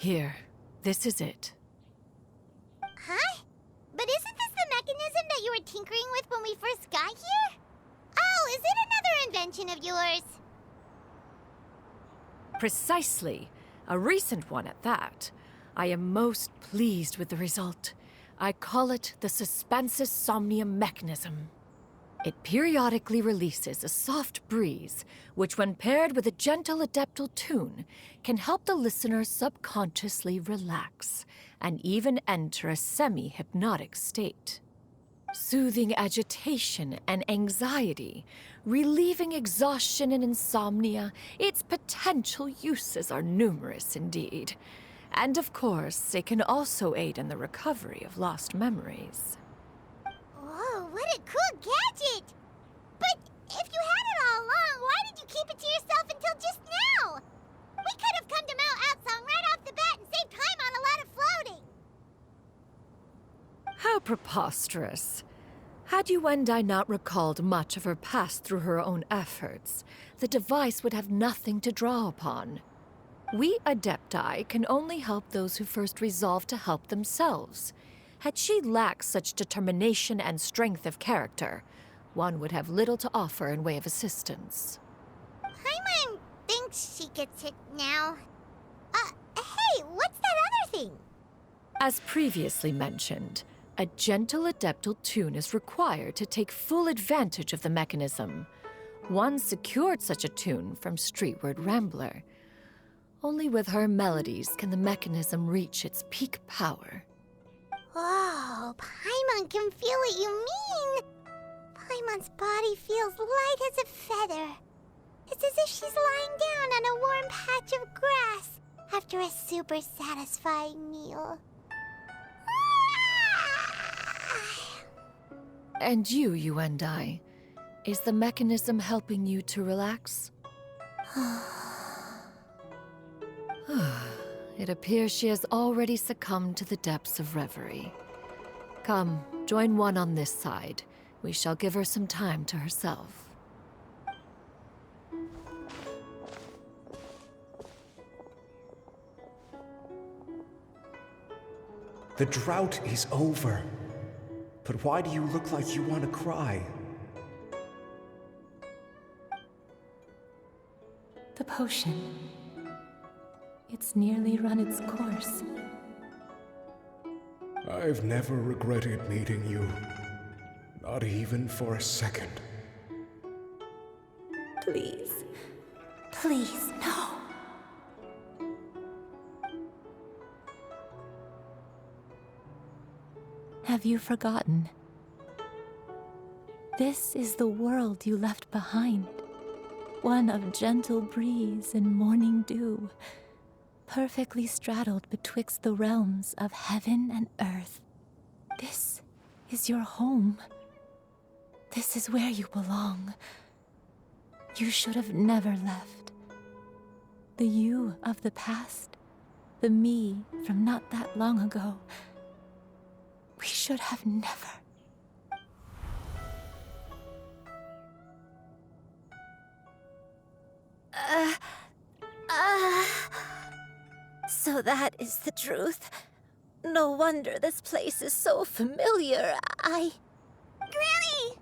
Here, this is it. Huh? But isn't this the mechanism that you were tinkering with when we first got here? Oh, is it another invention of yours? Precisely. A recent one at that. I am most pleased with the result. I call it the Suspensus Somnium mechanism. It periodically releases a soft breeze, which when paired with a gentle adeptal tune, can help the listener subconsciously relax and even enter a semi-hypnotic state. Soothing agitation and anxiety, relieving exhaustion and insomnia, its potential uses are numerous indeed. And of course, it can also aid in the recovery of lost memories. Whoa, what a cool gadget! But if you had it all along, why did you keep it to yourself until just now? We could have come to Mount Outsong right off the bat and saved time on a lot of floating. How preposterous. Had Yuendai not recalled much of her past through her own efforts, the device would have nothing to draw upon. We Adepti can only help those who first resolve to help themselves. Had she lacked such determination and strength of character, one would have little to offer in way of assistance. Paimon thinks she gets it now. Hey, what's that other thing? As previously mentioned, a gentle adeptal tune is required to take full advantage of the mechanism. One secured such a tune from Streetward Rambler. Only with her melodies can the mechanism reach its peak power. Whoa, Paimon can feel what you mean. Paimon's body feels light as a feather. It's as if she's lying down on a warm patch of grass after a super satisfying meal. And you, Yuendai, is the mechanism helping you to relax? It appears she has already succumbed to the depths of reverie. Come, join one on this side. We shall give her some time to herself. The drought is over. But why do you look like you want to cry? The potion. It's nearly run its course. I've never regretted meeting you. Not even for a second. Please. Please, no. Have you forgotten? This is the world you left behind. One of gentle breeze and morning dew, perfectly straddled betwixt the realms of heaven and earth. This is your home. This is where you belong. You should have never left. The you of the past, the me from not that long ago, we should have never. So that is the truth. No wonder this place is so familiar. Granny!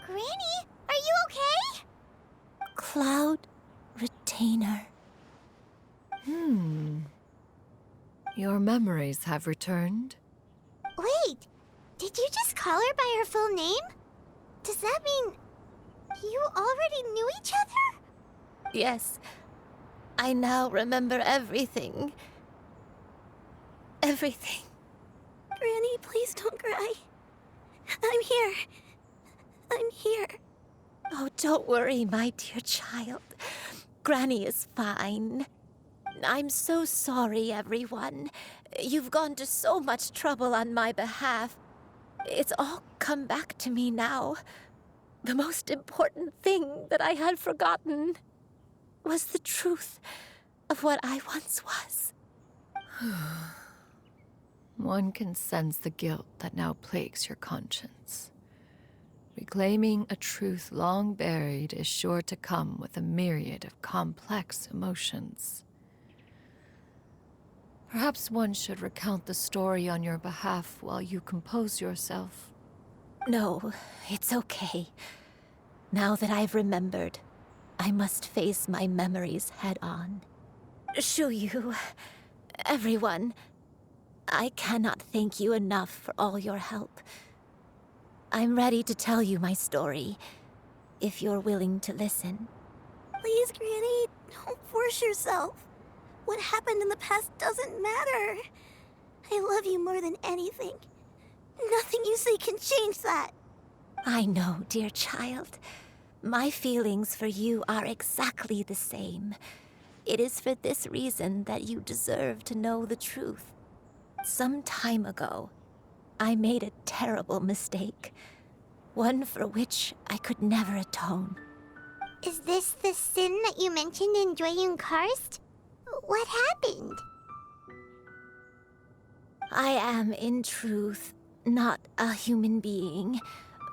Granny, are you okay? Cloud Retainer. Your memories have returned? Wait, did you just call her by her full name? Does that mean you already knew each other? Yes, I now remember everything. Everything. Granny, please don't cry. I'm here. I'm here. Oh, don't worry, my dear child. Granny is fine. I'm so sorry, everyone. You've gone to so much trouble on my behalf. It's all come back to me now. The most important thing that I had forgotten was the truth of what I once was. One can sense the guilt that now plagues your conscience. Reclaiming a truth long buried is sure to come with a myriad of complex emotions. Perhaps one should recount the story on your behalf while you compose yourself. No, it's okay. Now that I've remembered, I must face my memories head on. Shuyu, everyone, I cannot thank you enough for all your help. I'm ready to tell you my story, if you're willing to listen. Please, Granny, don't force yourself. What happened in the past doesn't matter. I love you more than anything. Nothing you say can change that. I know, dear child. My feelings for you are exactly the same. It is for this reason that you deserve to know the truth. Some time ago, I made a terrible mistake. One for which I could never atone. Is this the sin that you mentioned in Dwayne Karst? What happened? I am, in truth, not a human being.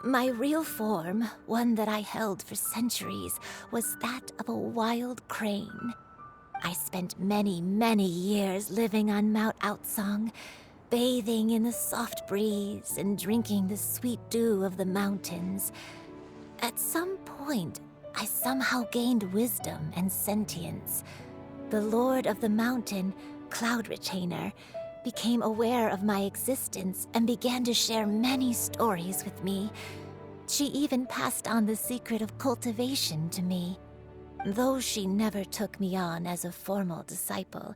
My real form, one that I held for centuries, was that of a wild crane. I spent many, many years living on Mount Outsong, bathing in the soft breeze and drinking the sweet dew of the mountains. At some point, I somehow gained wisdom and sentience. The Lord of the Mountain, Cloud Retainer, became aware of my existence and began to share many stories with me. She even passed on the secret of cultivation to me. Though she never took me on as a formal disciple,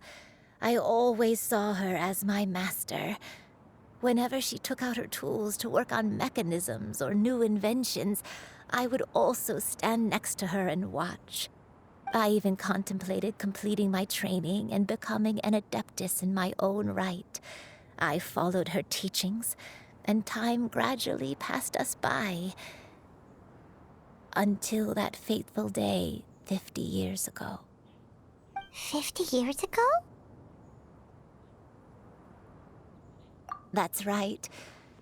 I always saw her as my master. Whenever she took out her tools to work on mechanisms or new inventions, I would also stand next to her and watch. I even contemplated completing my training and becoming an adeptus in my own right. I followed her teachings, and time gradually passed us by. Until that fateful day 50 years ago. 50 years ago? That's right.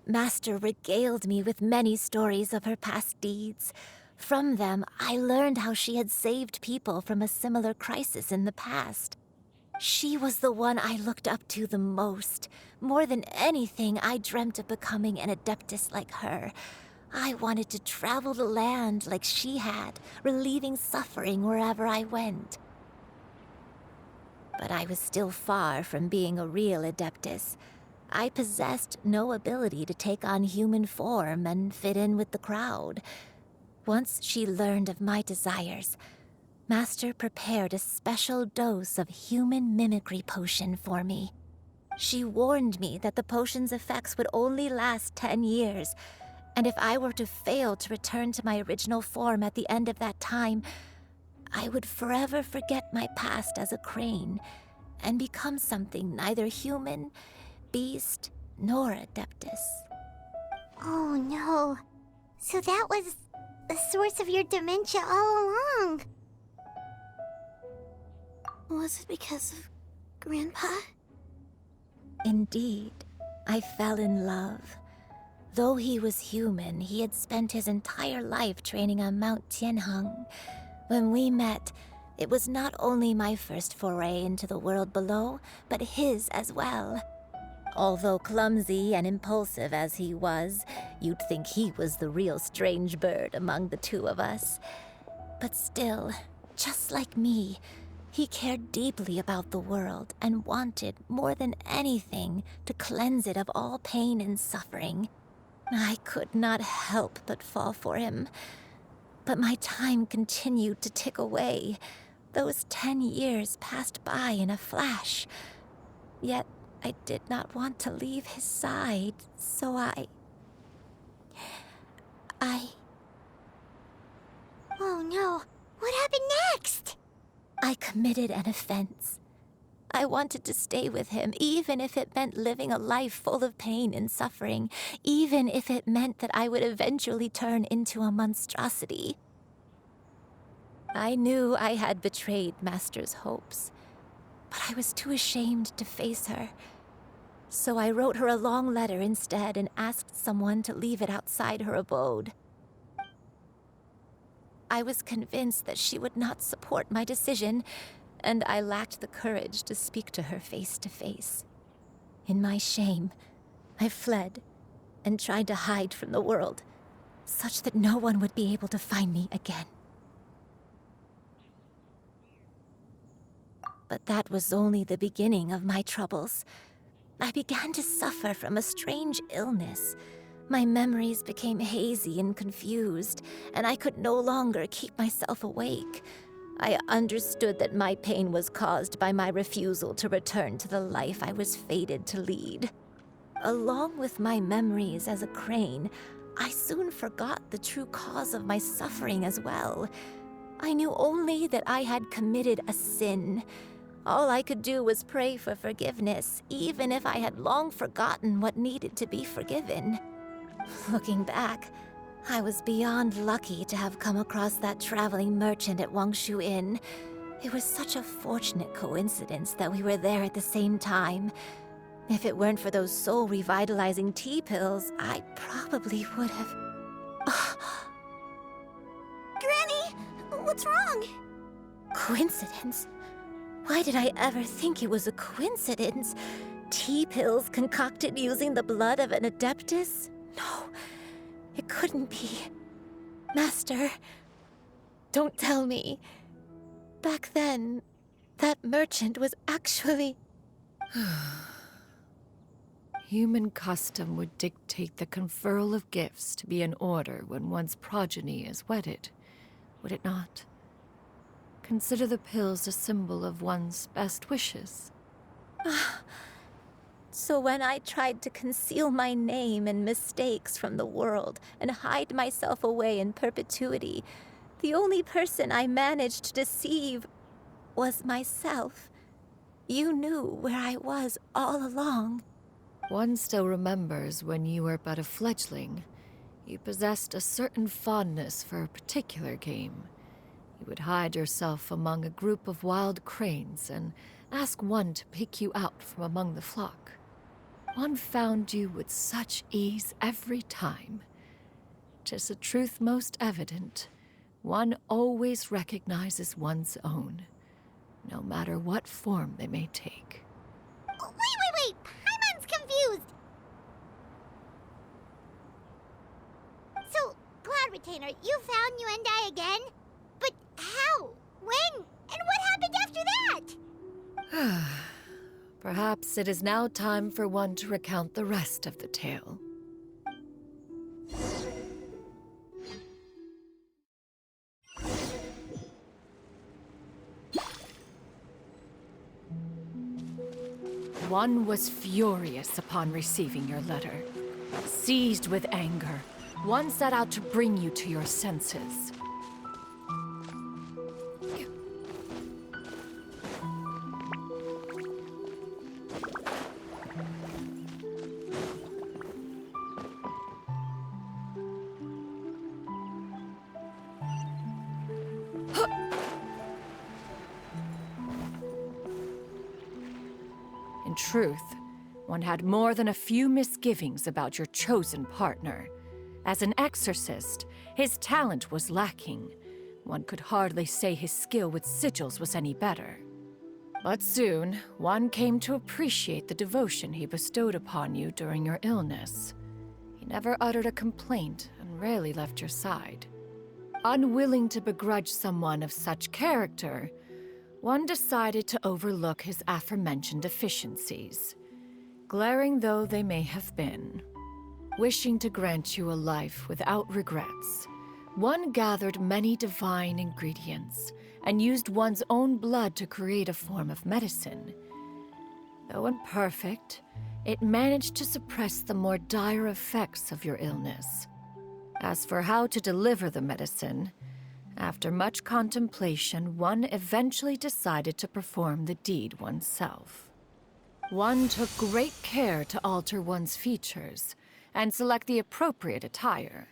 Master regaled me with many stories of her past deeds. From them, I learned how she had saved people from a similar crisis in the past. She was the one I looked up to the most. More than anything, I dreamt of becoming an adeptus like her. I wanted to travel the land like she had, relieving suffering wherever I went. But I was still far from being a real adeptus. I possessed no ability to take on human form and fit in with the crowd. Once she learned of my desires, Master prepared a special dose of human mimicry potion for me. She warned me that the potion's effects would only last 10 years, and if I were to fail to return to my original form at the end of that time, I would forever forget my past as a crane and become something neither human, beast, nor adeptus. Oh no. So that was the source of your dementia all along. Was it because of Grandpa? Indeed, I fell in love. Though he was human, he had spent his entire life training on Mount Tianheng. When we met, it was not only my first foray into the world below, but his as well. Although clumsy and impulsive as he was, you'd think he was the real strange bird among the two of us. But still, just like me, he cared deeply about the world and wanted, more than anything, to cleanse it of all pain and suffering. I could not help but fall for him. But my time continued to tick away. Those 10 years passed by in a flash. Yet I did not want to leave his side, so I... Oh no. What happened next? I committed an offense. I wanted to stay with him, even if it meant living a life full of pain and suffering, even if it meant that I would eventually turn into a monstrosity. I knew I had betrayed Master's hopes, but I was too ashamed to face her. So I wrote her a long letter instead and asked someone to leave it outside her abode. I was convinced that she would not support my decision, and I lacked the courage to speak to her face to face. In my shame, I fled and tried to hide from the world, such that no one would be able to find me again. But that was only the beginning of my troubles. I began to suffer from a strange illness. My memories became hazy and confused, and I could no longer keep myself awake. I understood that my pain was caused by my refusal to return to the life I was fated to lead. Along with my memories as a crane, I soon forgot the true cause of my suffering as well. I knew only that I had committed a sin. All I could do was pray for forgiveness, even if I had long forgotten what needed to be forgiven. Looking back, I was beyond lucky to have come across that traveling merchant at Wangshu Inn. It was such a fortunate coincidence that we were there at the same time. If it weren't for those soul-revitalizing tea pills, I probably would have... Granny, what's wrong? Coincidence? Why did I ever think it was a coincidence? Tea pills concocted using the blood of an adeptus? No, it couldn't be. Master, don't tell me. Back then, that merchant was actually... Human custom would dictate the conferral of gifts to be in order when one's progeny is wedded, would it not? Consider the pills a symbol of one's best wishes. So when I tried to conceal my name and mistakes from the world and hide myself away in perpetuity, the only person I managed to deceive was myself. You knew where I was all along. One still remembers when you were but a fledgling. You possessed a certain fondness for a particular game. You would hide yourself among a group of wild cranes and ask one to pick you out from among the flock. One found you with such ease every time. 'Tis a truth most evident. One always recognizes one's own, no matter what form they may take. Wait! Paimon's confused! So, Cloud Retainer, you found Yuendai again? But how? When? And what happened after that? Perhaps it is now time for one to recount the rest of the tale. One was furious upon receiving your letter. Seized with anger, one set out to bring you to your senses. In truth, one had more than a few misgivings about your chosen partner. As an exorcist, his talent was lacking. One could hardly say his skill with sigils was any better. But soon, one came to appreciate the devotion he bestowed upon you during your illness. He never uttered a complaint and rarely left your side. Unwilling to begrudge someone of such character, one decided to overlook his aforementioned deficiencies, glaring though they may have been. Wishing to grant you a life without regrets, one gathered many divine ingredients and used one's own blood to create a form of medicine. Though imperfect, it managed to suppress the more dire effects of your illness. As for how to deliver the medicine, after much contemplation, one eventually decided to perform the deed oneself. One took great care to alter one's features and select the appropriate attire.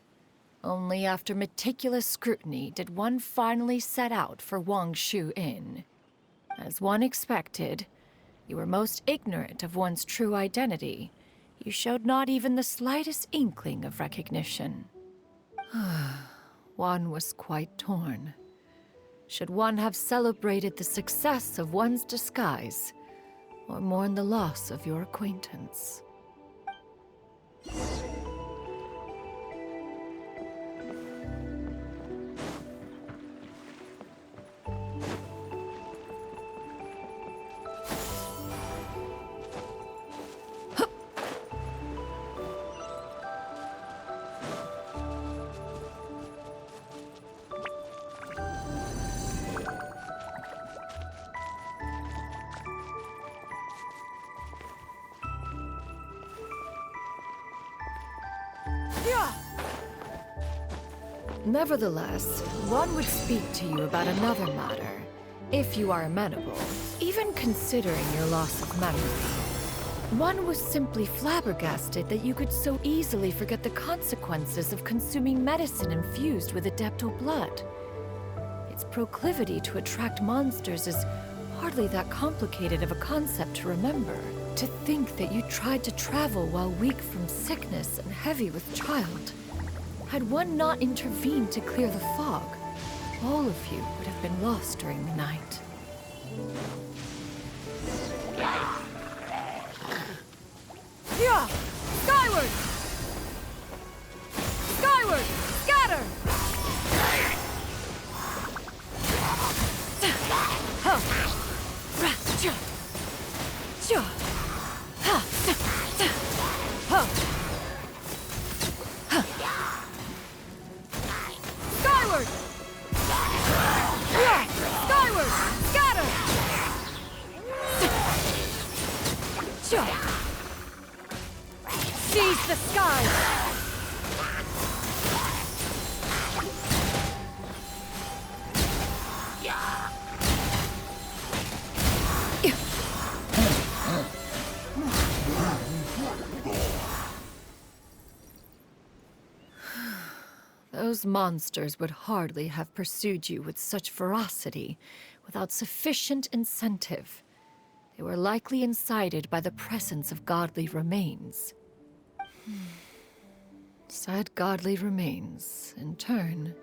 Only after meticulous scrutiny did one finally set out for Wangshu Inn. As one expected, you were most ignorant of one's true identity. You showed not even the slightest inkling of recognition. one was quite torn. Should one have celebrated the success of one's disguise, or mourn the loss of your acquaintance? Nevertheless, one would speak to you about another matter, if you are amenable, even considering your loss of memory. One was simply flabbergasted that you could so easily forget the consequences of consuming medicine infused with Adeptal blood. Its proclivity to attract monsters is hardly that complicated of a concept to remember. To think that you tried to travel while weak from sickness and heavy with child. Had one not intervened to clear the fog, all of you would have been lost during the night. Yeah! Skyward! Skyward! Scatter! Skyward! Skyward! Scatter! Seize the sky! Those monsters would hardly have pursued you with such ferocity without sufficient incentive. They were likely incited by the presence of godly remains. Said godly remains, in turn,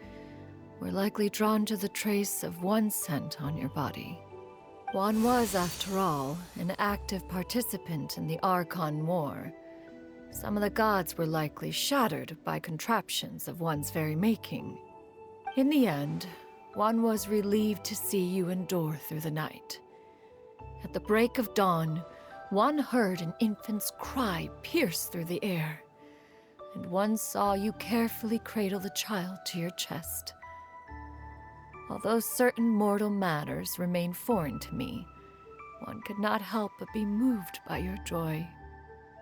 were likely drawn to the trace of one scent on your body. One was, after all, an active participant in the Archon War. Some of the gods were likely shattered by contraptions of one's very making. In the end, one was relieved to see you endure through the night. At the break of dawn, one heard an infant's cry pierce through the air, and one saw you carefully cradle the child to your chest. Although certain mortal matters remain foreign to me, one could not help but be moved by your joy.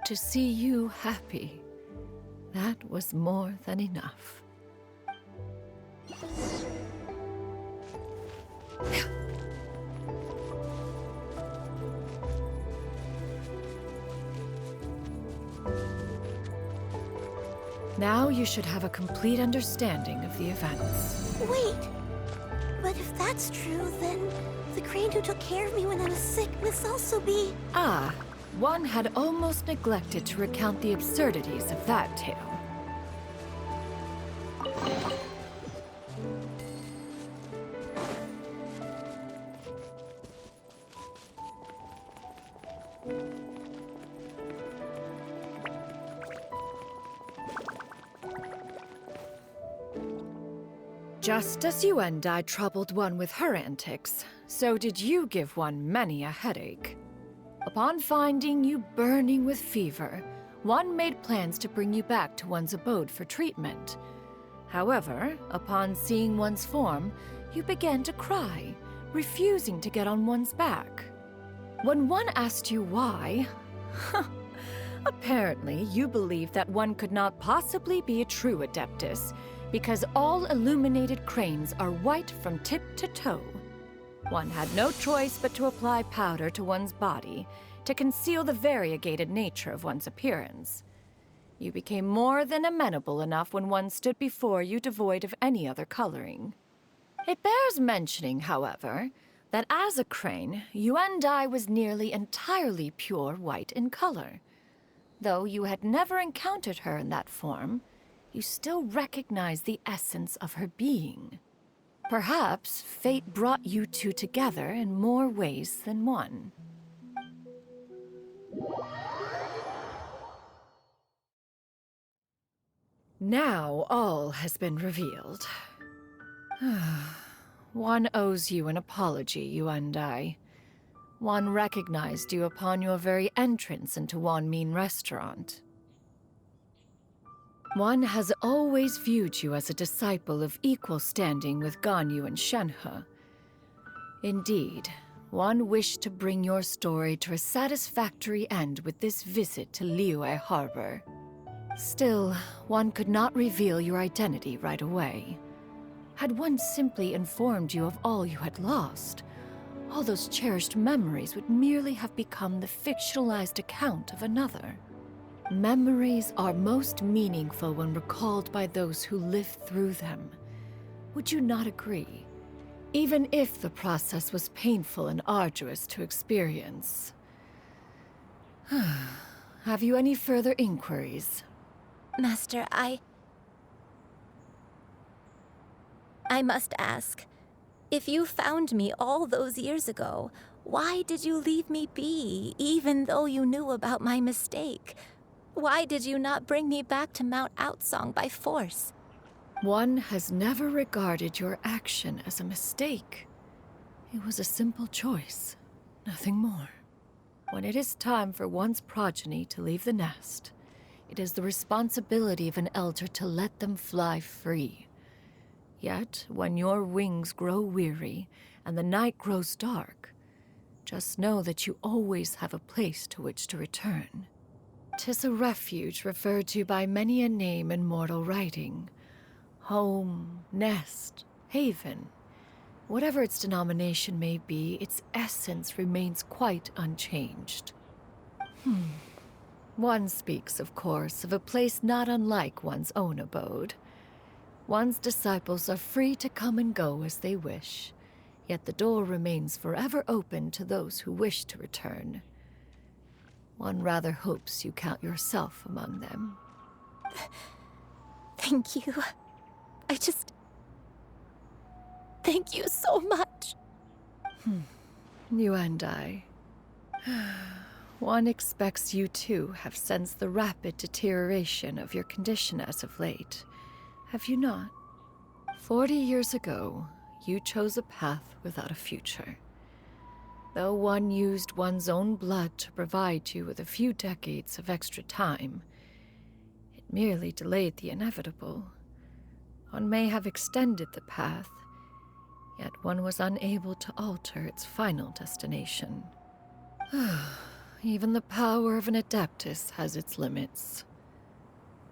To see you happy, that was more than enough. Now you should have a complete understanding of the events. Wait! But if that's true, then the crane who took care of me when I was sick must also be... Ah, one had almost neglected to recount the absurdities of that tale. Just as you and I troubled one with her antics, so did you give one many a headache. Upon finding you burning with fever, one made plans to bring you back to one's abode for treatment. However, upon seeing one's form, you began to cry, refusing to get on one's back. When one asked you why, apparently you believed that one could not possibly be a true Adeptus, because all illuminated cranes are white from tip to toe. One had no choice but to apply powder to one's body to conceal the variegated nature of one's appearance. You became more than amenable enough when one stood before you devoid of any other coloring. It bears mentioning, however, that as a crane, Yuendai was nearly entirely pure white in color. Though you had never encountered her in that form, you still recognize the essence of her being. Perhaps fate brought you two together in more ways than one. Now all has been revealed. One owes you an apology, Yuan Dai. One recognized you upon your very entrance into Wanmin restaurant. One has always viewed you as a disciple of equal standing with Ganyu and Shenhe. Indeed, one wished to bring your story to a satisfactory end with this visit to Liyue Harbor. Still, one could not reveal your identity right away. Had one simply informed you of all you had lost, all those cherished memories would merely have become the fictionalized account of another. Memories are most meaningful when recalled by those who lived through them. Would you not agree? Even if the process was painful and arduous to experience. Have you any further inquiries? Master, I must ask, if you found me all those years ago, why did you leave me be, even though you knew about my mistake? Why did you not bring me back to Mount Outsong by force? One has never regarded your action as a mistake. It was a simple choice, nothing more. When it is time for one's progeny to leave the nest, it is the responsibility of an elder to let them fly free. Yet, when your wings grow weary and the night grows dark, just know that you always have a place to which to return. 'Tis a refuge referred to by many a name in mortal writing. Home, nest, haven. Whatever its denomination may be, its essence remains quite unchanged. One speaks, of course, of a place not unlike one's own abode. One's disciples are free to come and go as they wish, yet the door remains forever open to those who wish to return. One rather hopes you count yourself among them. Thank you. Thank you so much. You and I. One expects you too have sensed the rapid deterioration of your condition as of late, have you not? 40 years ago, you chose a path without a future. Though one used one's own blood to provide you with a few decades of extra time, it merely delayed the inevitable. One may have extended the path, yet one was unable to alter its final destination. Even the power of an adeptus has its limits.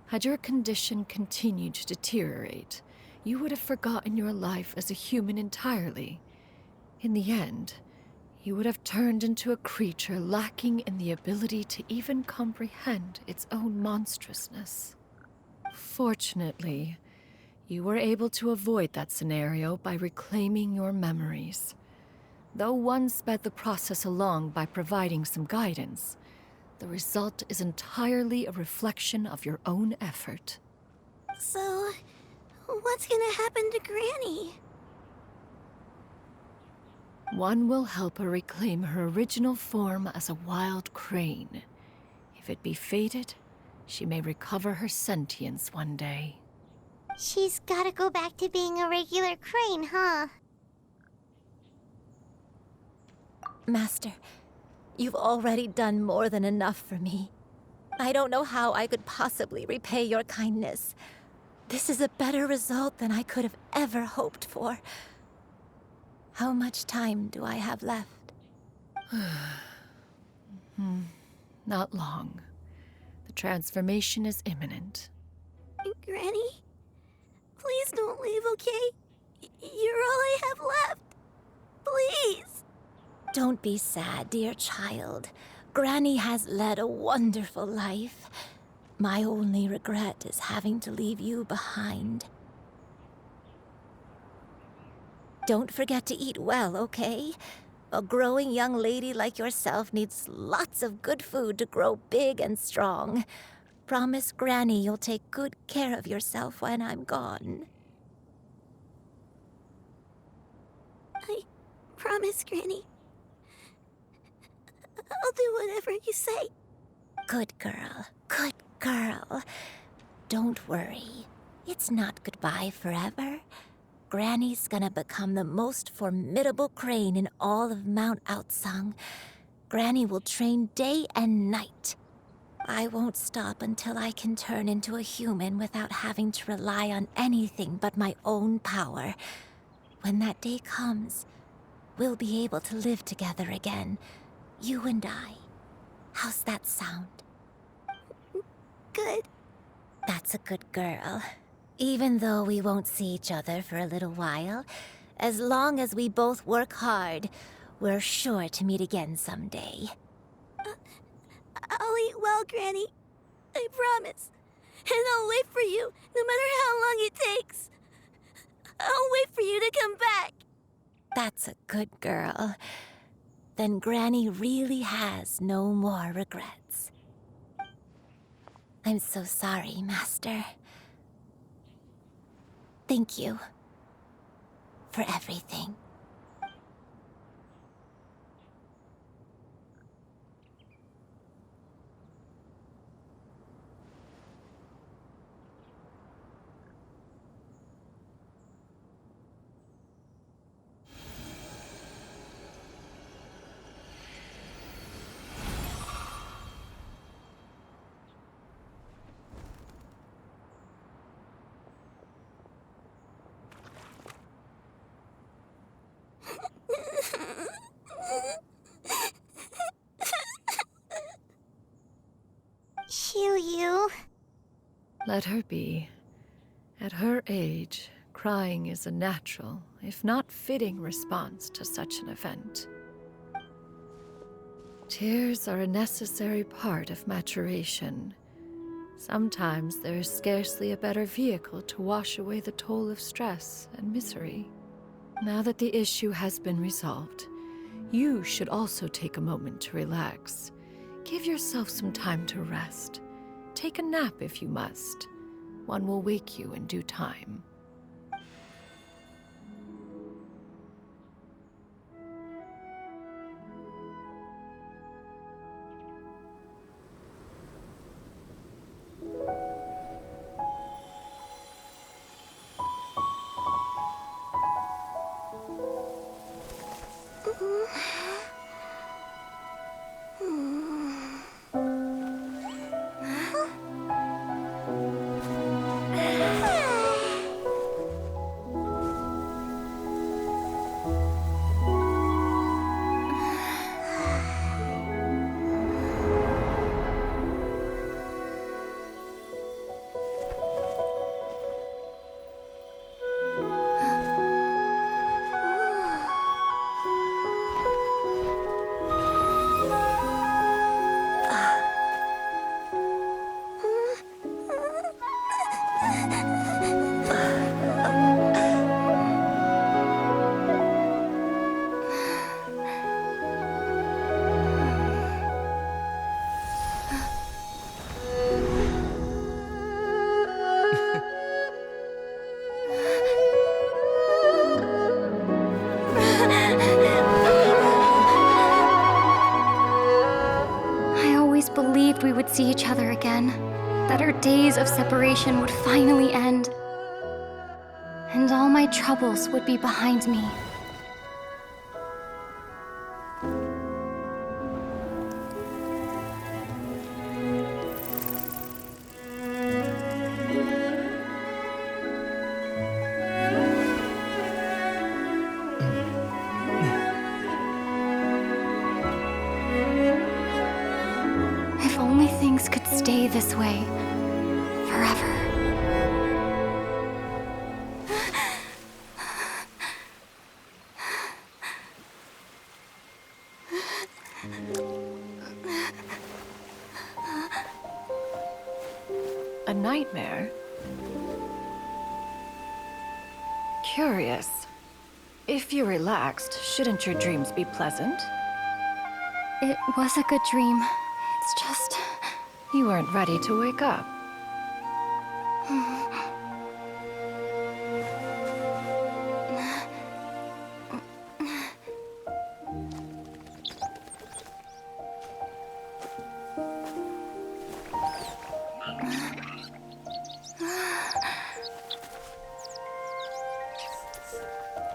Had your condition continued to deteriorate, you would have forgotten your life as a human entirely. In the end, you would have turned into a creature lacking in the ability to even comprehend its own monstrousness. Fortunately, you were able to avoid that scenario by reclaiming your memories. Though one sped the process along by providing some guidance, the result is entirely a reflection of your own effort. So, what's gonna happen to Granny? One will help her reclaim her original form as a wild crane. If it be fated, she may recover her sentience one day. She's gotta go back to being a regular crane, huh? Master, you've already done more than enough for me. I don't know how I could possibly repay your kindness. This is a better result than I could have ever hoped for. How much time do I have left? Not long. The transformation is imminent. Granny? Please don't leave, okay? You're all I have left. Please. Don't be sad, dear child. Granny has led a wonderful life. My only regret is having to leave you behind. Don't forget to eat well, okay? A growing young lady like yourself needs lots of good food to grow big and strong. promise Granny you'll take good care of yourself when I'm gone. I promise, Granny. I'll do whatever you say. Good girl, good girl. Don't worry. It's not goodbye forever. Granny's gonna become the most formidable crane in all of Mount Outsung. Granny will train day and night. I won't stop until I can turn into a human without having to rely on anything but my own power. When that day comes, we'll be able to live together again, you and I. How's that sound? Good. That's a good girl. Even though we won't see each other for a little while, as long as we both work hard, we're sure to meet again someday. I'll eat well, Granny. I promise. And I'll wait for you, no matter how long it takes. I'll wait for you to come back. That's a good girl. Then Granny really has no more regrets. I'm so sorry, Master. Thank you for everything. Shiryu. Let her be. At her age, crying is a natural, if not fitting, response to such an event. Tears are a necessary part of maturation. Sometimes there is scarcely a better vehicle to wash away the toll of stress and misery. Now that the issue has been resolved, you should also take a moment to relax. Give yourself some time to rest. Take a nap if you must. One will wake you in due time. Believed we would see each other again, that our days of separation would finally end, and all my troubles would be behind me. If only things could stay this way forever. A nightmare? Curious. If you're relaxed, shouldn't your dreams be pleasant? It was a good dream. It's just... You weren't ready to wake up.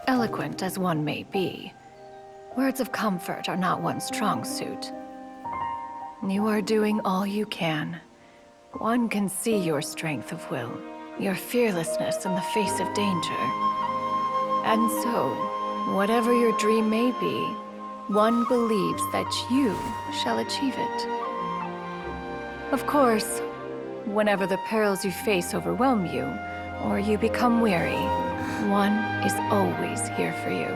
Eloquent as one may be, words of comfort are not one's strong suit. You are doing all you can. One can see your strength of will, your fearlessness in the face of danger. And so, whatever your dream may be, one believes that you shall achieve it. Of course, whenever the perils you face overwhelm you, or you become weary, one is always here for you.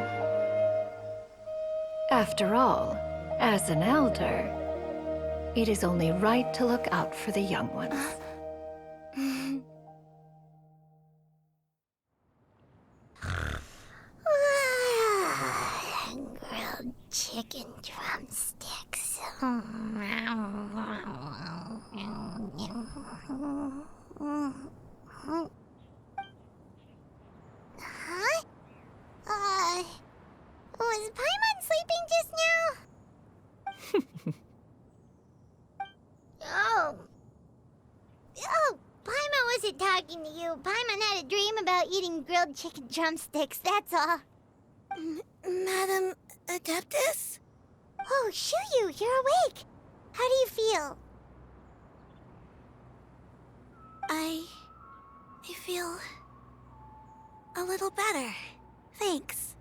After all, as an elder, it is only right to look out for the young ones. Grilled chicken drumsticks. Huh? Was Paimon sleeping just now? Oh, Paimon wasn't talking to you. Paimon had a dream about eating grilled chicken drumsticks, that's all. Madam Adeptus? Oh, Shuyu, you're awake. How do you feel? I feel a little better. Thanks.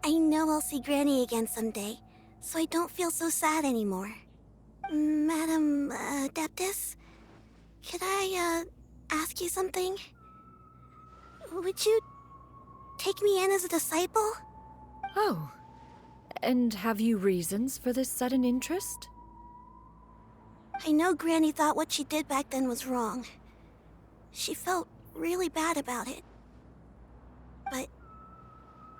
I know I'll see Granny again someday, so I don't feel so sad anymore. Madam Adeptus, could I ask you something? Would you take me in as a disciple? Oh, and have you reasons for this sudden interest? I know Granny thought what she did back then was wrong. She felt really bad about it. But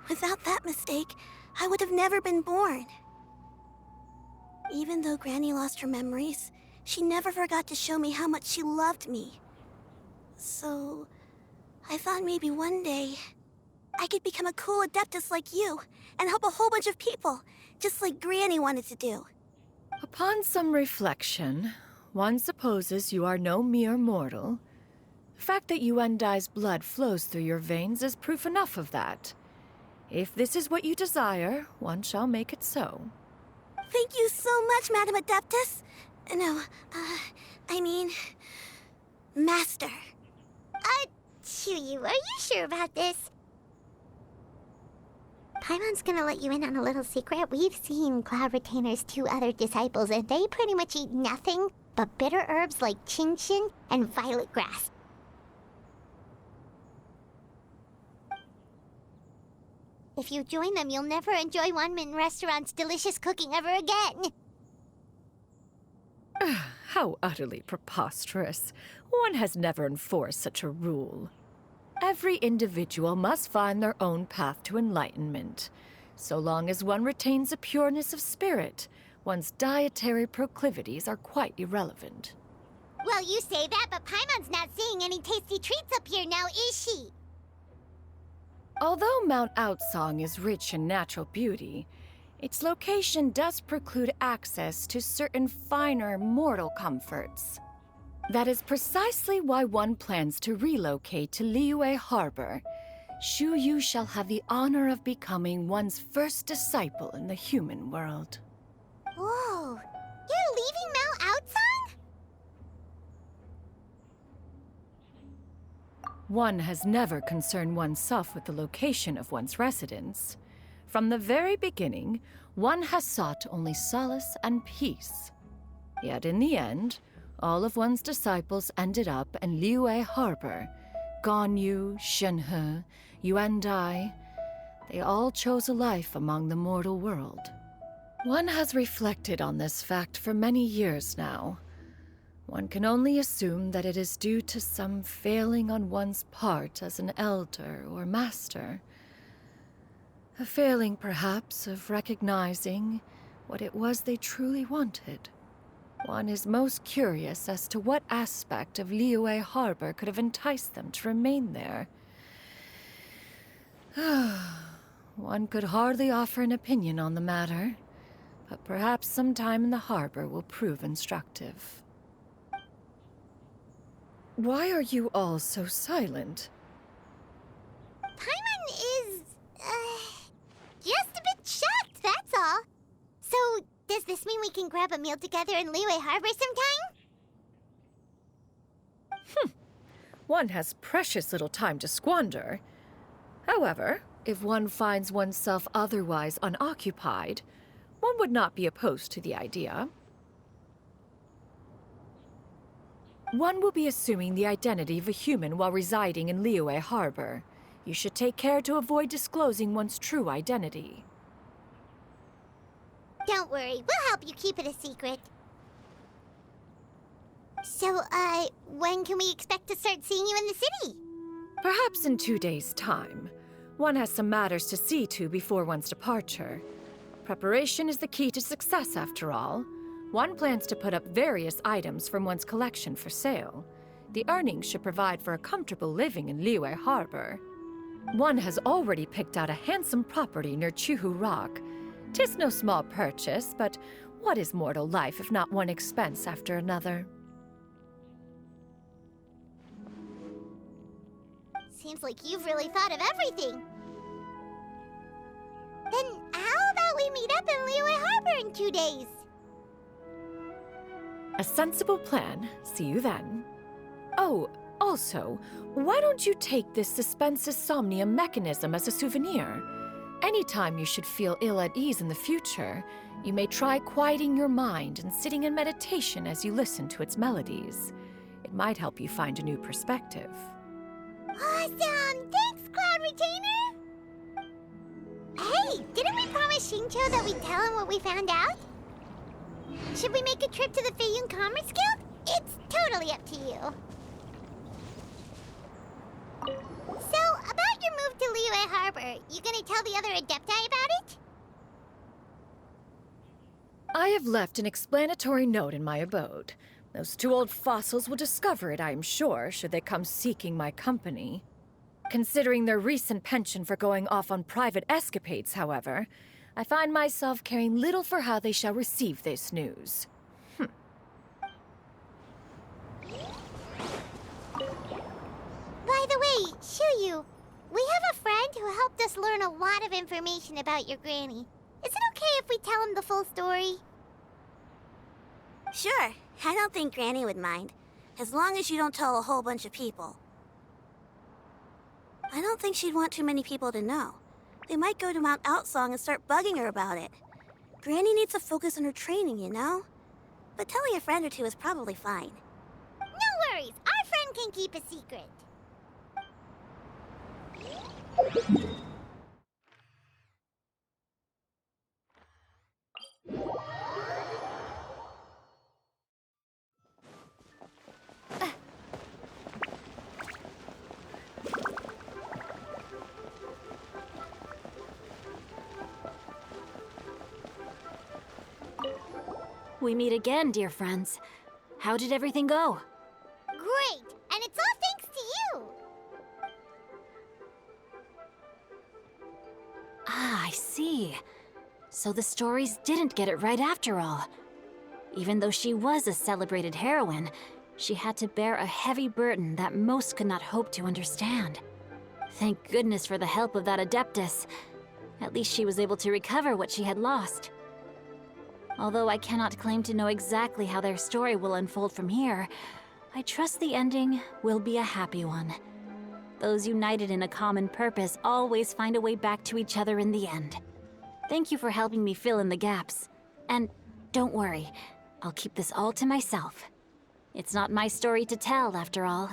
without that mistake, I would have never been born. Even though Granny lost her memories, she never forgot to show me how much she loved me. So, I thought maybe one day I could become a cool Adeptus like you and help a whole bunch of people, just like Granny wanted to do. Upon some reflection, one supposes you are no mere mortal. The fact that Yuendai's blood flows through your veins is proof enough of that. If this is what you desire, one shall make it so. Thank you so much, Madam Adeptus. No, I mean, Master. Chuyu, are you sure about this? Paimon's gonna let you in on a little secret. We've seen Cloud Retainer's 2 other disciples, and they pretty much eat nothing but bitter herbs like chinchin and violet grass. If you join them, you'll never enjoy Wanmin Restaurant's delicious cooking ever again. How utterly preposterous. One has never enforced such a rule. Every individual must find their own path to enlightenment. So long as one retains a pureness of spirit, one's dietary proclivities are quite irrelevant. Well, you say that, but Paimon's not seeing any tasty treats up here now, is she? Although Mount Outsong is rich in natural beauty, its location does preclude access to certain finer mortal comforts. That is precisely why one plans to relocate to Liyue Harbor. Shuyu shall have the honor of becoming one's first disciple in the human world. Whoa, you're leaving Mount Outsong? One has never concerned oneself with the location of one's residence. From the very beginning, one has sought only solace and peace. Yet in the end, all of one's disciples ended up in Liyue Harbor. Ganyu, Shenhe, Yuendai, they all chose a life among the mortal world. One has reflected on this fact for many years now. One can only assume that it is due to some failing on one's part as an elder or master. A failing, perhaps, of recognizing what it was they truly wanted. One is most curious as to what aspect of Liyue Harbor could have enticed them to remain there. One could hardly offer an opinion on the matter, but perhaps some time in the harbor will prove instructive. Why are you all so silent? Paimon is, just a bit shocked, that's all. So, does this mean we can grab a meal together in Liyue Harbor sometime? One has precious little time to squander. However, if one finds oneself otherwise unoccupied, one would not be opposed to the idea. One will be assuming the identity of a human while residing in Liyue Harbor. You should take care to avoid disclosing one's true identity. Don't worry, we'll help you keep it a secret. So, when can we expect to start seeing you in the city? Perhaps in 2 days' time. One has some matters to see to before one's departure. Preparation is the key to success, after all. One plans to put up various items from one's collection for sale. The earnings should provide for a comfortable living in Liyue Harbor. One has already picked out a handsome property near Chuhu Rock. 'Tis no small purchase, but what is mortal life if not one expense after another? Seems like you've really thought of everything. Then how about we meet up in Liyue Harbor in 2 days? A sensible plan. See you then. Oh, also, why don't you take this suspensus somnium mechanism as a souvenir? Anytime you should feel ill at ease in the future, you may try quieting your mind and sitting in meditation as you listen to its melodies. It might help you find a new perspective. Awesome! Thanks, Cloud Retainer! Hey, didn't we promise Shincho that we'd tell him what we found out? Should we make a trip to the Feiyun Commerce Guild? It's totally up to you. So, about your move to Liyue Harbor, you gonna tell the other Adepti about it? I have left an explanatory note in my abode. Those 2 old fossils will discover it, I am sure, should they come seeking my company. Considering their recent penchant for going off on private escapades, however, I find myself caring little for how they shall receive this news. By the way, Shuyu, we have a friend who helped us learn a lot of information about your granny. Is it okay if we tell him the full story? Sure, I don't think Granny would mind, as long as you don't tell a whole bunch of people. I don't think she'd want too many people to know. They might go to Mount Outsong and start bugging her about it. Granny needs to focus on her training, you know? But telling a friend or two is probably fine. No worries, our friend can keep a secret. We meet again, dear friends. How did everything go? Great, and it's all thanks to you. Ah, I see. So the stories didn't get it right after all. Even though she was a celebrated heroine, she had to bear a heavy burden that most could not hope to understand. Thank goodness for the help of that Adeptus. At least she was able to recover what she had lost. Although I cannot claim to know exactly how their story will unfold from here, I trust the ending will be a happy one. Those united in a common purpose always find a way back to each other in the end. Thank you for helping me fill in the gaps. And don't worry, I'll keep this all to myself. It's not my story to tell, after all.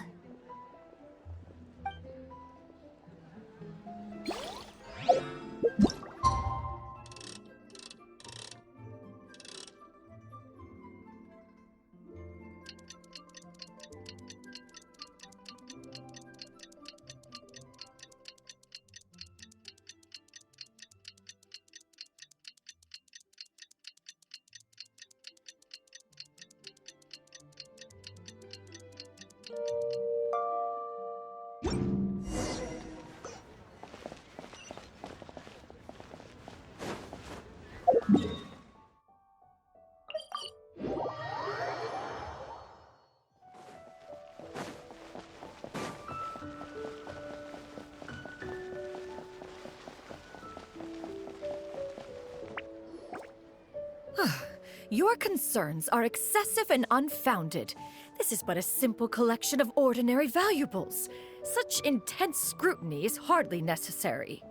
Your concerns are excessive and unfounded. This is but a simple collection of ordinary valuables. Such intense scrutiny is hardly necessary.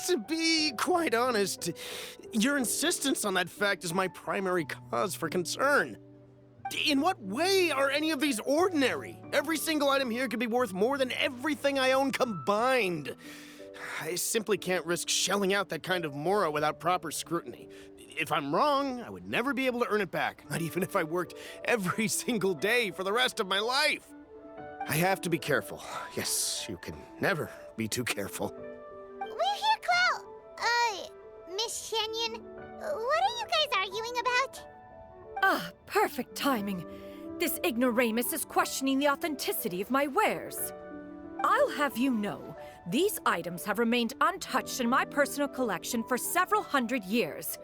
To be quite honest, your insistence on that fact is my primary cause for concern. In what way are any of these ordinary? Every single item here could be worth more than everything I own combined. I simply can't risk shelling out that kind of mora without proper scrutiny. If I'm wrong, I would never be able to earn it back, not even if I worked every single day for the rest of my life. I have to be careful. Yes, you can never be too careful. We're here, Clow. Miss Shenyan, what are you guys arguing about? Ah, perfect timing. This ignoramus is questioning the authenticity of my wares. I'll have you know, these items have remained untouched in my personal collection for several hundred years.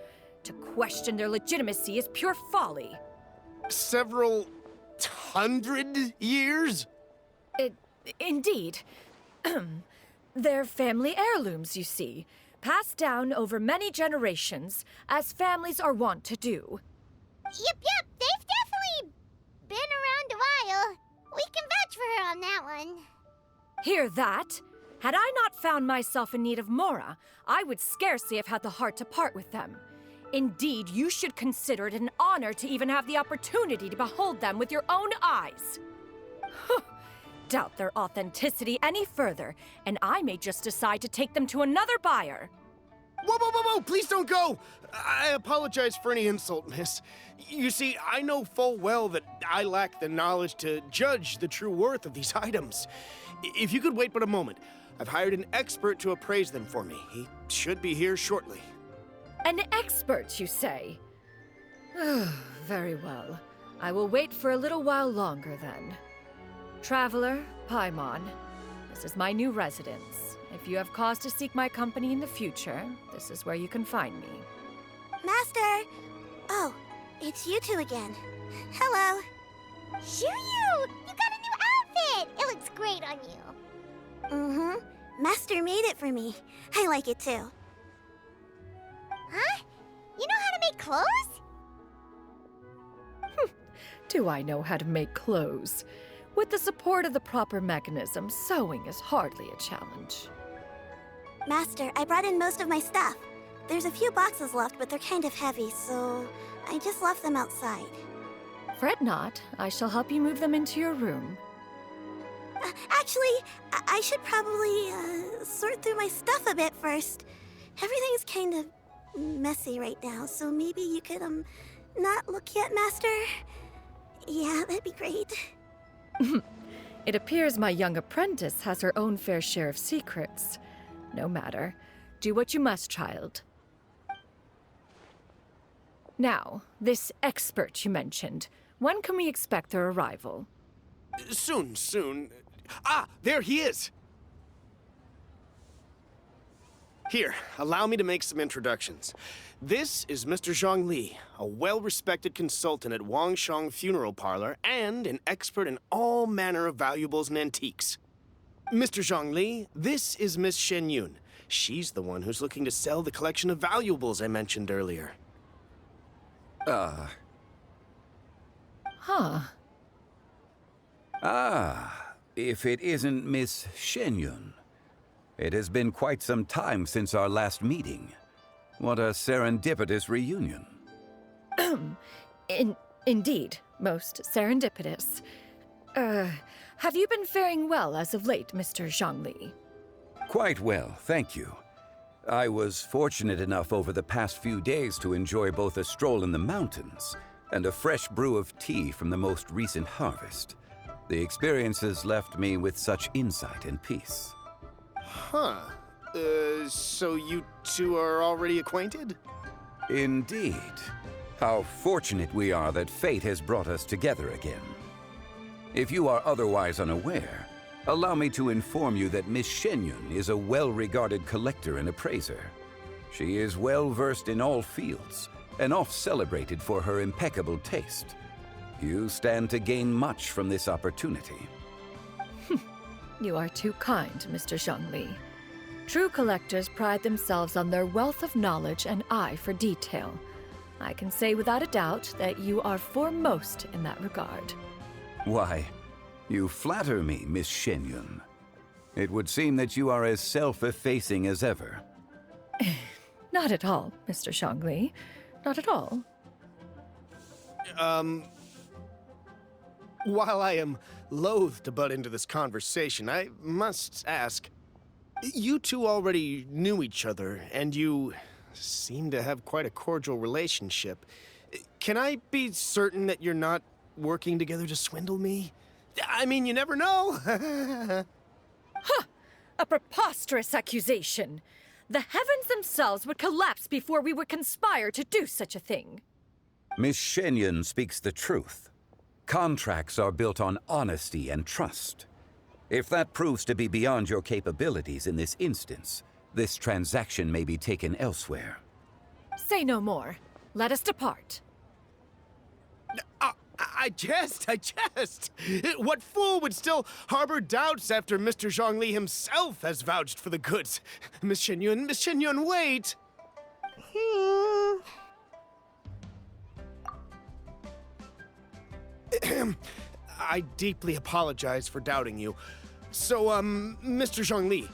To question their legitimacy is pure folly. Several hundred years? Indeed. They're family heirlooms, you see, passed down over many generations, as families are wont to do. Yep, they've definitely been around a while. We can vouch for her on that one. Hear that? Had I not found myself in need of mora, I would scarcely have had the heart to part with them. Indeed, you should consider it an honor to even have the opportunity to behold them with your own eyes. Doubt their authenticity any further, and I may just decide to take them to another buyer. Whoa, please don't go! I apologize for any insult, miss. You see, I know full well that I lack the knowledge to judge the true worth of these items. If you could wait but a moment, I've hired an expert to appraise them for me. He should be here shortly. An expert, you say? Very well. I will wait for a little while longer, then. Traveler, Paimon, this is my new residence. If you have cause to seek my company in the future, this is where you can find me. Master! Oh, it's you two again. Hello. Shiryu! You got a new outfit! It looks great on you. Mm-hmm. Master made it for me. I like it too. Huh? You know how to make clothes? Do I know how to make clothes? With the support of the proper mechanism, sewing is hardly a challenge. Master, I brought in most of my stuff. There's a few boxes left, but they're kind of heavy, so I just left them outside. Fret not. I shall help you move them into your room. Actually, I should probably sort through my stuff a bit first. Everything's kind of messy right now, so maybe you could, not look yet, Master? Yeah, that'd be great. It appears my young apprentice has her own fair share of secrets. No matter. Do what you must, child. Now, this expert you mentioned, when can we expect their arrival? Soon. Ah, there he is! Here, allow me to make some introductions. This is Mr. Zhongli, a well-respected consultant at Wangshang Funeral Parlor and an expert in all manner of valuables and antiques. Mr. Zhongli, this is Miss Shenyun. She's the one who's looking to sell the collection of valuables I mentioned earlier. Huh. If it isn't Miss Shenyun. It has been quite some time since our last meeting. What a serendipitous reunion. Indeed, most serendipitous. Have you been faring well as of late, Mr. Zhongli? Quite well, thank you. I was fortunate enough over the past few days to enjoy both a stroll in the mountains and a fresh brew of tea from the most recent harvest. The experiences left me with such insight and peace. Huh. So you two are already acquainted? Indeed. How fortunate we are that fate has brought us together again. If you are otherwise unaware, allow me to inform you that Miss Shenyun is a well-regarded collector and appraiser. She is well-versed in all fields, and oft-celebrated for her impeccable taste. You stand to gain much from this opportunity. You are too kind, Mr. Zhongli. True collectors pride themselves on their wealth of knowledge and eye for detail. I can say without a doubt that you are foremost in that regard. Why, you flatter me, Miss Shenyun. It would seem that you are as self-effacing as ever. Not at all, Mr. Zhongli. Not at all. While I am loath to butt into this conversation, I must ask, you two already knew each other, and you seem to have quite a cordial relationship. Can I be certain that you're not working together to swindle me? I mean, you never know. Ha! A preposterous accusation. The heavens themselves would collapse before we would conspire to do such a thing. Miss Shenyun speaks the truth. Contracts are built on honesty and trust. If that proves to be beyond your capabilities in this instance, this transaction may be taken elsewhere. Say no more. Let us depart. I jest. What fool would still harbor doubts after Mr. Zhongli himself has vouched for the goods? Miss Shenyun, wait! I deeply apologize for doubting you. So, Mr. Zhongli,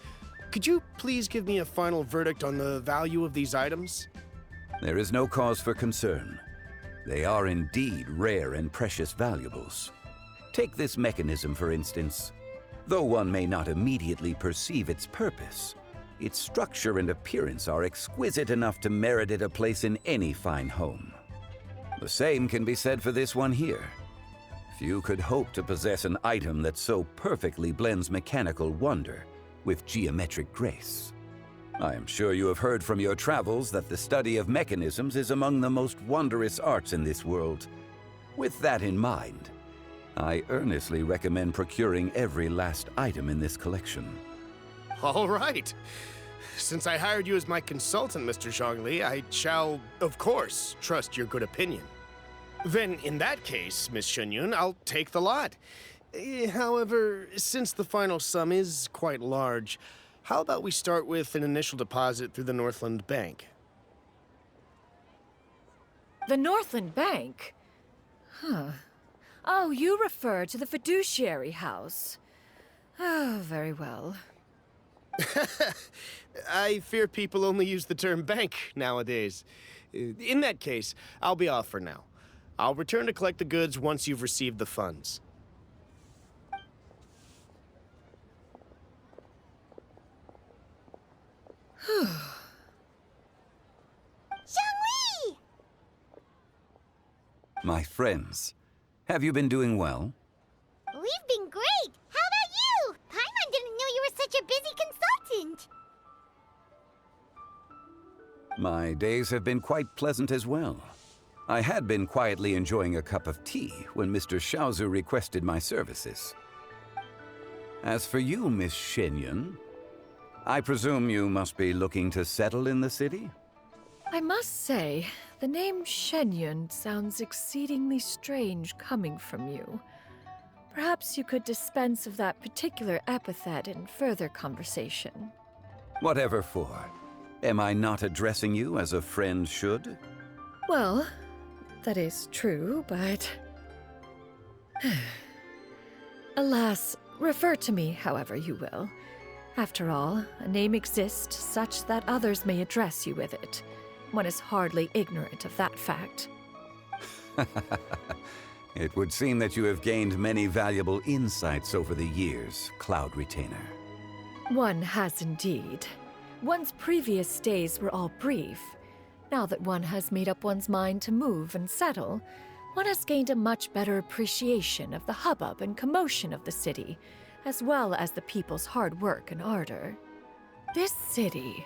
could you please give me a final verdict on the value of these items? There is no cause for concern. They are indeed rare and precious valuables. Take this mechanism, for instance. Though one may not immediately perceive its purpose, its structure and appearance are exquisite enough to merit it a place in any fine home. The same can be said for this one here. Few could hope to possess an item that so perfectly blends mechanical wonder with geometric grace. I am sure you have heard from your travels that the study of mechanisms is among the most wondrous arts in this world. With that in mind, I earnestly recommend procuring every last item in this collection. All right. Since I hired you as my consultant, Mr. Zhongli, I shall, of course, trust your good opinion. Then, in that case, Miss Shenyun, I'll take the lot. However, since the final sum is quite large, how about we start with an initial deposit through the Northland Bank? The Northland Bank? Huh. Oh, you refer to the fiduciary house. Oh, very well. I fear people only use the term bank nowadays. In that case, I'll be off for now. I'll return to collect the goods once you've received the funds. Zhongli! My friends, have you been doing well? We've been great! How about you? Paimon didn't know you were such a busy consultant! My days have been quite pleasant as well. I had been quietly enjoying a cup of tea when Mr. Xiaozu requested my services. As for you, Miss Shenyun, I presume you must be looking to settle in the city? I must say, the name Shenyun sounds exceedingly strange coming from you. Perhaps you could dispense of that particular epithet in further conversation. Whatever for. Am I not addressing you as a friend should? Well, that is true, but... Alas, refer to me however you will. After all, a name exists such that others may address you with it. One is hardly ignorant of that fact. It would seem that you have gained many valuable insights over the years, Cloud Retainer. One has indeed. One's previous stays were all brief. Now that one has made up one's mind to move and settle, one has gained a much better appreciation of the hubbub and commotion of the city, as well as the people's hard work and ardor. This city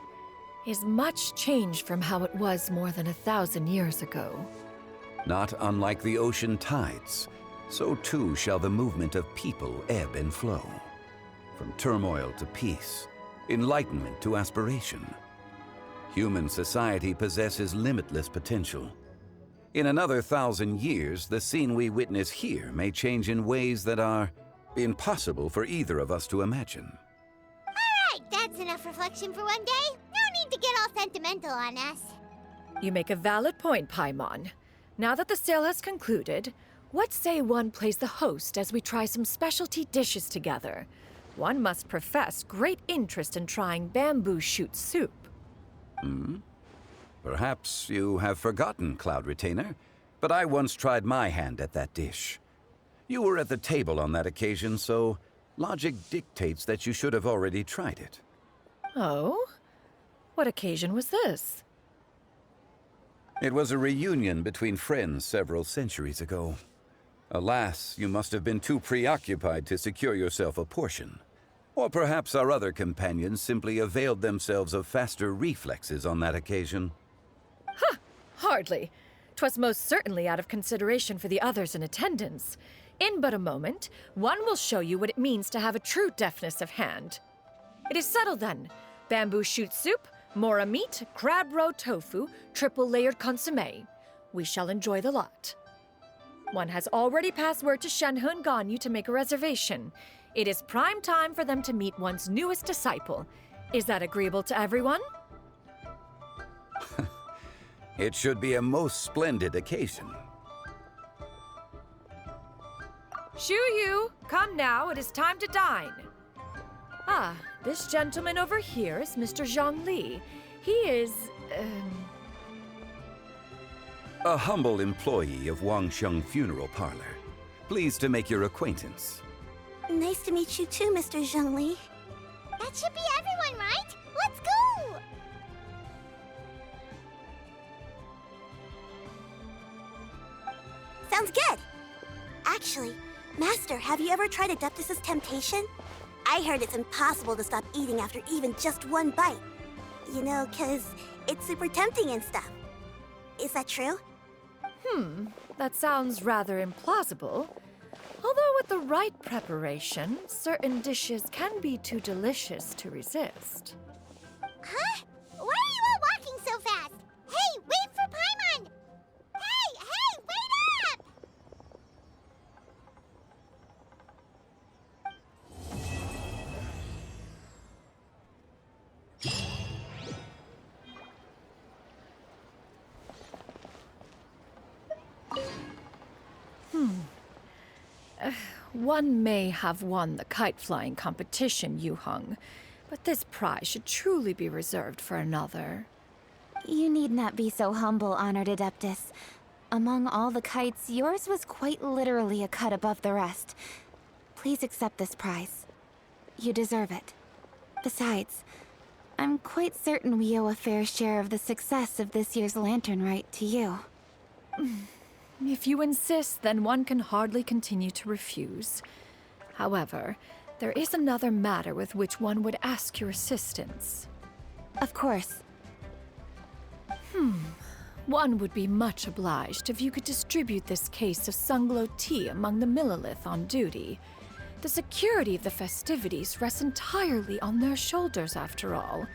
is much changed from how it was more than 1,000 years ago. Not unlike the ocean tides, so too shall the movement of people ebb and flow. From turmoil to peace, enlightenment to aspiration. Human society possesses limitless potential. In another 1,000 years, the scene we witness here may change in ways that are impossible for either of us to imagine. Alright, that's enough reflection for one day. No need to get all sentimental on us. You make a valid point, Paimon. Now that the sale has concluded, what say one plays the host as we try some specialty dishes together? One must profess great interest in trying bamboo shoot soup. Perhaps you have forgotten, Cloud Retainer, but I once tried my hand at that dish. You were at the table on that occasion, so logic dictates that you should have already tried it. Oh? What occasion was this? It was a reunion between friends several centuries ago. Alas, you must have been too preoccupied to secure yourself a portion. Or perhaps our other companions simply availed themselves of faster reflexes on that occasion. Huh! Hardly. 'Twas most certainly out of consideration for the others in attendance. In but a moment, one will show you what it means to have a true deftness of hand. It is settled then. Bamboo shoot soup, mora meat, crab roe tofu, triple-layered consommé. We shall enjoy the lot. One has already passed word to Shenhe and Ganyu to make a reservation. It is prime time for them to meet one's newest disciple. Is that agreeable to everyone? It should be a most splendid occasion. Shu Yu, come now, it is time to dine. Ah, this gentleman over here is Mr. Zhang Li. He is, A humble employee of Wangsheng Funeral Parlor. Pleased to make your acquaintance. Nice to meet you too, Mr. Zhengli. That should be everyone, right? Let's go! Sounds good! Actually, Master, have you ever tried Adeptus' temptation? I heard it's impossible to stop eating after even just one bite. You know, 'cause it's super tempting and stuff. Is that true? That sounds rather implausible. Although with the right preparation, certain dishes can be too delicious to resist. Huh? Why are you all walking so fast? Hey, wait for Paimon! Hey, wait up! One may have won the kite-flying competition, Yu Heng, but this prize should truly be reserved for another. You need not be so humble, honored Adeptus. Among all the kites, yours was quite literally a cut above the rest. Please accept this prize. You deserve it. Besides, I'm quite certain we owe a fair share of the success of this year's lantern rite to you. If you insist, then one can hardly continue to refuse. However, there is another matter with which one would ask your assistance. Of course. One would be much obliged if you could distribute this case of Sunglow tea among the Millilith on duty. The security of the festivities rests entirely on their shoulders, after all.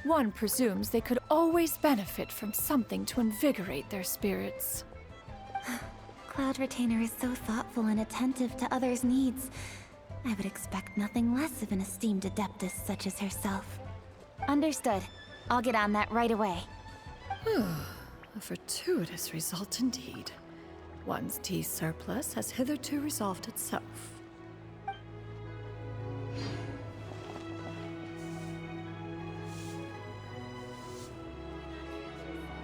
One presumes they could always benefit from something to invigorate their spirits. Cloud Retainer is so thoughtful and attentive to others' needs. I would expect nothing less of an esteemed Adeptus such as herself. Understood. I'll get on that right away. A fortuitous result indeed. One's tea surplus has hitherto resolved itself.